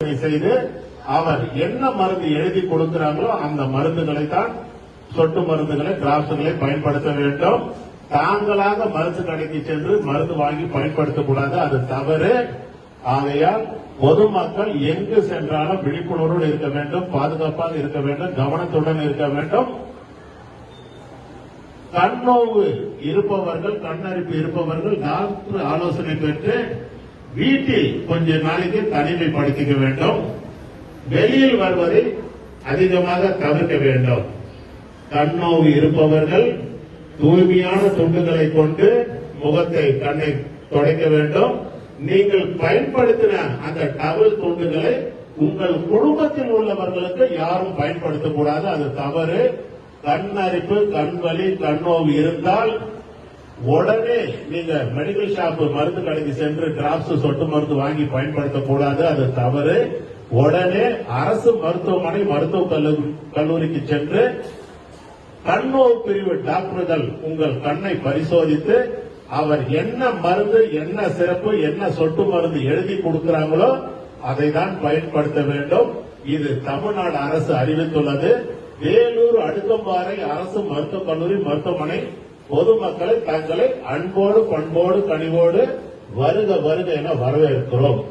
ஆலோசனை செய்து அவர் என்ன மருந்து எழுதி கொடுக்கிறாங்களோ அந்த மருந்துகளை தான், சொட்டு மருந்துகளை, டிராப்ஸ்களை பயன்படுத்த வேண்டும். தாங்களாக மருந்து கடைக்கு சென்று மருந்து வாங்கி பயன்படுத்தக்கூடாது, அது தவறு. ஆகையால் பொதுமக்கள் எங்கு சென்றாலும் விழிப்புணர்வோடு இருக்க வேண்டும், பாதுகாப்பாக இருக்க வேண்டும், கவனத்துடன் இருக்க வேண்டும். கண்ணோவு இருப்பவர்கள், கண்ணரிப்பு இருப்பவர்கள் டாக்டர் ஆலோசனை பெற்று வீட்டில் கொஞ்ச நாளைக்கு தனிமைப்படுத்திக்க வேண்டும். வெளியில் வருவதை அதிகமாக தவிர்க்க வேண்டும். கண்ணோவு இருப்பவர்கள் தூய்மையான துண்டுகளை கொண்டு முகத்தை, கண்ணை துடைக்க வேண்டும். நீங்கள் பயன்படுத்தின அந்த டவல் துண்டுகளை உங்கள் குடும்பத்தில் உள்ளவர்களுக்கு யாரும் பயன்படுத்தக்கூடாது, அது தவறு. கண்ணரிப்பு, கண்வலி, கண்ணோவு இருந்தால் உடனே நீங்க மெடிக்கல் ஷாப், மருந்து கடைக்கு சென்று டிராப்ஸ், சொட்டு மருந்து வாங்கி பயன்படுத்தக்கூடாது, அது தவறு. உடனே அரசு மருத்துவமனை, மருத்துவ கல்லூரிக்கு சென்று கண்ணோவு பிரிவு டாக்டர்கள் உங்கள் கண்ணை பரிசோதித்து அவர் என்ன மருந்து, என்ன சிறப்பு, என்ன சொட்டு மருந்து எழுதி கொடுக்கிறாங்களோ அதை தான் பயன்படுத்த வேண்டும். இது தமிழ்நாடு அரசு அறிவித்துள்ளது. வேலூர் அடுக்கம்பாறை அரசு மருத்துவக் கல்லூரி, மருத்துவமனை பொதுமக்களை தங்களை அன்போடு, பண்போடு, கனிவோடு வருக வருக என வரவேற்கிறோம்.